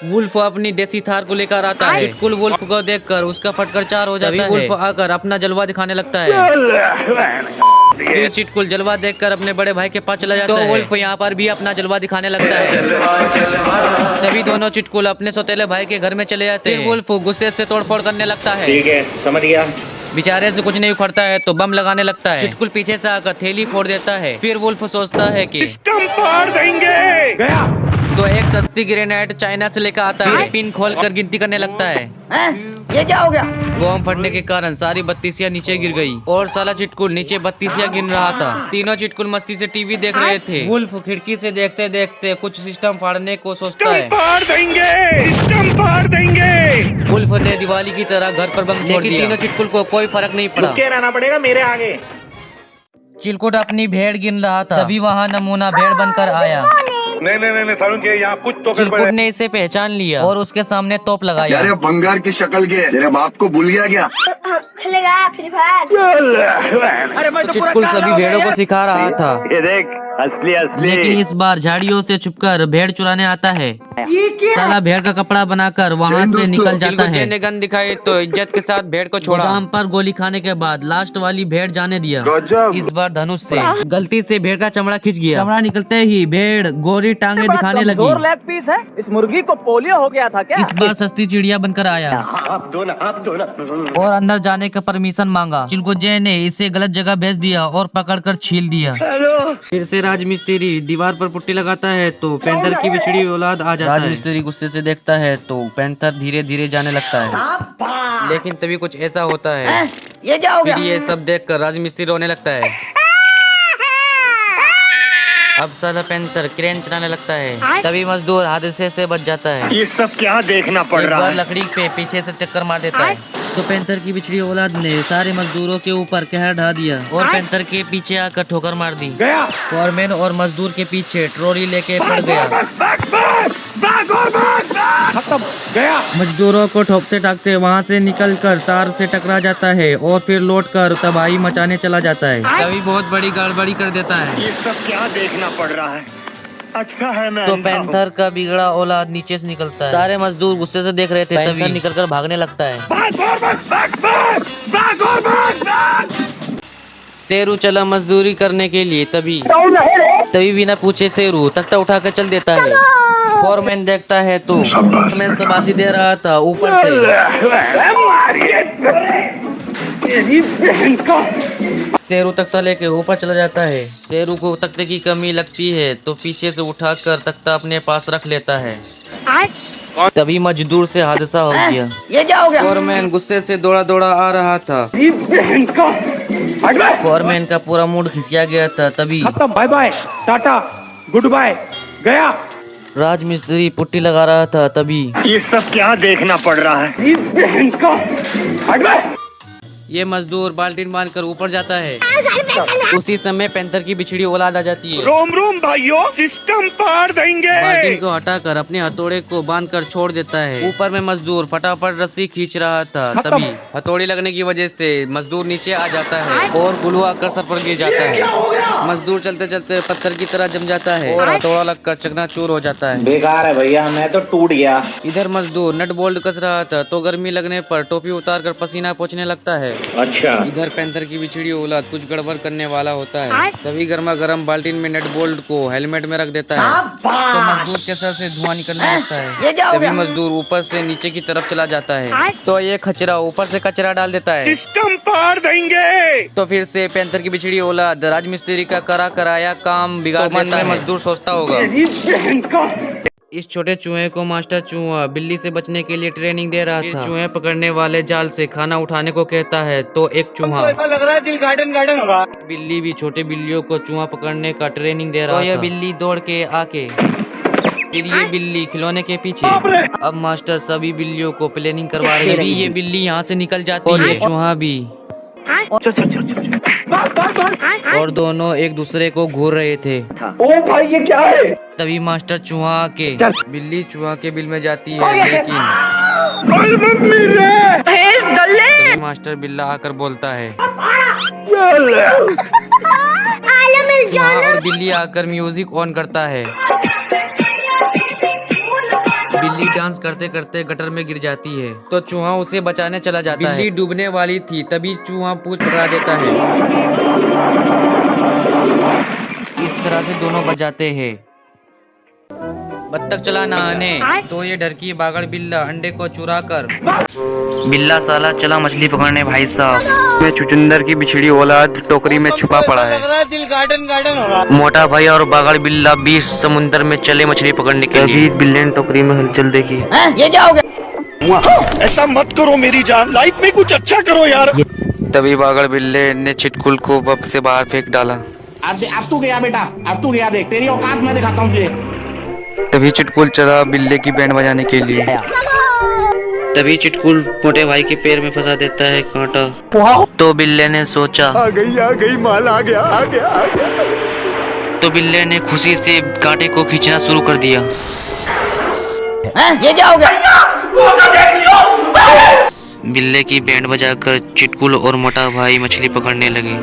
Wolf अपनी देसी थार को लेकर आता है। चिटकुल वुल्फ को देखकर उसका फटकर चार हो जाता है। वुल्फ आकर अपना जलवा दिखाने लगता है। फिर चिटकुल जलवा देखकर अपने बड़े भाई के पास चला जाता है। तो वुल्फ यहाँ पर भी अपना जलवा दिखाने लगता है। तभी दोनों चिटकुल अपने सौतेले भाई के घर में चले जाते हैं। वुल्फ गुस्से से तोड़फोड़ करने लगता है। ठीक है, समझ गया। बेचारे से कुछ नहीं उखड़ता है तो बम लगाने लगता है। चिटकुल पीछे से आकर थैली फोड़ देता है। फिर वुल्फ सोचता है कि फाड़ देंगे। गया। तो एक सस्ती ग्रेनेड चाइना से लेकर आता है। पिन खोलकर गिनती करने लगता है। ये क्या हो गया? बम फटने के कारण सारी बत्तीसियां नीचे गिर गई और साला चिटकुल नीचे बत्तीसियां गिन रहा था। तीनों चिटकुल मस्ती से टीवी देख रहे थे। वुल्फ खिड़की से देखते देखते कुछ सिस्टम फाड़ने को सोचता है। फाड़ देंगे, सिस्टम फाड़ देंगे। वुल्फ ने दिवाली की तरह घर पर बम छोड़ दिया। तीनों चिटकुल को कोई फर्क नहीं पड़ा। झुक के रहना पड़ेगा मेरे आगे। चिलकुट अपनी भेड़ गिन रहा था। तभी वहाँ नमूना भेड़ बनकर आया। नहीं सारुण के यहाँ कुछ तो चिलकुट ने इसे पहचान लिया और उसके सामने तोप लगाया। अरे बंगार की शक्ल के तेरे बाप को भूल गया क्या? खेलेगा फ्री फायर। चिटकुल सभी भेड़ों को सिखा रहा था। ये देख, असली असली। लेकिन इस बार झाड़ियों से छुपकर भेड़ चुराने आता है। साला भेड़ का कपड़ा बनाकर वहाँ से निकल जाता है। ने गन दिखाई तो इज्जत के साथ भेड़ को छोड़ा। दाम पर गोली खाने के बाद लास्ट वाली भेड़ जाने दिया। इस बार धनुष से गलती से भेड़ का चमड़ा खिंच गया। चमड़ा निकलते ही भेड़ गोरी टांगे दिखाने लगी। लेग पीस है। इस मुर्गी को पोलियो हो गया था क्या? इस बार सस्ती चिड़िया बनकर आया आप दो ना। और अंदर जाने का परमिशन मांगा। चिलगुज्जे ने इसे गलत जगह भेज दिया और पकड़कर छील दिया। फिर से राजमिस्त्री दीवार पर पुट्टी लगाता है तो पैंथर की बिछड़ी औलाद आ जाता है। राजमिस्त्री गुस्से से देखता है तो पैंथर धीरे धीरे जाने लगता है। लेकिन तभी कुछ ऐसा होता है। ये क्या हो गया? फिर ये सब देखकर राजमिस्त्री रोने लगता है। अब साला पैंथर क्रेन चलाने लगता है। तभी मजदूर हादसे से बच जाता है। ये सब क्या देखना पड़ एक रहा बार है? लकड़ी पे पीछे से टक्कर मार देता है। तो पैंथर की बिछड़ी औलाद ने सारे मजदूरों के ऊपर कहर ढा दिया और पैंथर के पीछे आकर ठोकर मार दी। गया। फॉरमैन और मजदूर के पीछे ट्रॉली लेके पड़ गया। खत्म। गया। मजदूरों को ठोकते टाकते वहाँ से निकलकर तार से टकरा जाता है और फिर लौटकर तबाही मचाने चला जाता है। तभी बहुत बड़ी गड़बड़ी कर देता है। ये सब क्या देखना पड़ रहा है? अच्छा है मैं तो अंधा हूँ। पैंथर का बिगड़ा औलाद नीचे से निकलता है। सारे मजदूर गुस्से से देख रहे थे। पैंथर निकलकर भागने लगता है। शेरू चला मजदूरी करने के लिए। तभी बिना पूछे शेरू तख्ता उठाकर चल देता है। फॉरमैन देखता है तो फॉरमैन शाबाशी दे रहा था ऊपर से। शेरू तख्ता लेके ऊपर चला जाता है। शेरू को तख्ते की कमी लगती है तो पीछे से उठाकर तख्ता अपने पास रख लेता है। तभी मजदूर से हादसा हो गया। ये क्या हो गया? फॉरमैन गुस्से से दौड़ा दौड़ा आ रहा था। फॉरमैन का पूरा मूड खिसिया गया था। तभी खत्म। Bye bye, tata, goodbye. गया। राजमिस्त्री पुट्टी लगा रहा था। तभी ये सब क्या देखना पड़ रहा है? ये मजदूर बाल्टीन बांधकर ऊपर जाता है। उसी समय पैंथर की बिछड़ी औलाद आ जाती है। रोम रोम भाइयों, सिस्टम फाड़ देंगे। बाल्टीन को हटाकर अपने हथौड़े को बांधकर छोड़ देता है। ऊपर में मजदूर फटाफट रस्सी खींच रहा था। तभी हथौड़ी लगने की वजह से मजदूर नीचे आ जाता है और गुलू आकर सर पर गिर जाता है। मजदूर चलते चलते पत्थर की तरह जम जाता है और हथौड़ा लगकर चकनाचूर हो जाता है। बेकार है भैया, मैं तो टूट गया। इधर मजदूर नट बोल्ट कस रहा था तो गर्मी लगने पर टोपी उतार कर पसीना पोंछने लगता है। अच्छा। इधर पैंथर की बिछड़ी औलाद कुछ गड़बड़ करने वाला होता है। तभी गर्मा गर्म बाल्टीन में नट बोल्ट को हेलमेट में रख देता है तो मजदूर के सर से धुआं निकलने लगता है। तभी मजदूर ऊपर से नीचे की तरफ चला जाता है तो ये खचरा ऊपर से कचरा डाल देता है। सिस्टम फाड़ देंगे। तो फिर से पैंथर की बिछड़ी औलाद राजमिस्त्री का कराया काम बिगाड़ देता है। मजदूर सोचता होगा इस छोटे चूहे को मास्टर चूहा बिल्ली से बचने के लिए ट्रेनिंग दे रहा था। चूहे पकड़ने वाले जाल से खाना उठाने को कहता है तो एक चूहा ऐसा लग रहा है दिल गार्डन होगा। बिल्ली भी छोटे बिल्लियों को चूहा पकड़ने का ट्रेनिंग दे रहा था। यह बिल्ली दौड़ के आके फिर ये बिल्ली खिलौने के पीछे। अब मास्टर सभी बिल्लियों को प्लानिंग करवा रहे हैं। ये बिल्ली यहाँ से निकल जाती है। चूहा भी और दोनों एक दूसरे को घूर रहे थे। ओ भाई ये क्या है? तभी मास्टर चूहा आके बिल्ली चूहा के बिल में जाती है। लेकिन तभी मास्टर बिल्ला आकर बोलता है। चूहा और बिल्ली आकर म्यूजिक ऑन करता है। बिल्ली डांस करते करते गटर में गिर जाती है तो चूहा उसे बचाने चला जाता है। बिल्ली डूबने वाली थी तभी चूहा पूंछ पकड़ा देता है। इस तरह से दोनों बच जाते हैं। बत्तख चला नहाने तो ये डरकी बागड़ बिल्ला अंडे को चुरा कर बिल्ला साला चला मछली पकड़ने भाई साहब। में चुचुंदर की बिछड़ी औलाद टोकरी में छुपा पड़ा है। दिल गार्डन गार्डन होगा। मोटा भाई और बागड़ बिल्ला 20 समुंदर में चले मछली पकड़ने के लिए। बिल्ले ने टोकरी में हलचल देखी। ये क्या हो गया? ऐसा मत करो मेरी जान, लाइफ में कुछ अच्छा करो यार। तभी बागड़ बिल्ले ने चिटकुल को बब से बाहर फेंक डाला। अब तू गया बेटा, अब तू गया, देख तेरी औकात मैं दिखाता हूँ तुझे। तभी चिटकुल चला बिल्ले की बैंड बजाने के लिए। तभी चिटकुल मोटे भाई के पैर में फंसा देता है कांटा। तो बिल्ले ने सोचा आ गई माल आ गया। तो बिल्ले ने खुशी से कांटे को खींचना शुरू कर दिया। ये क्या हो गया? बिल्ले की बैंड बजाकर चिटकुल और मोटा भाई मछली पकड़ने लगे।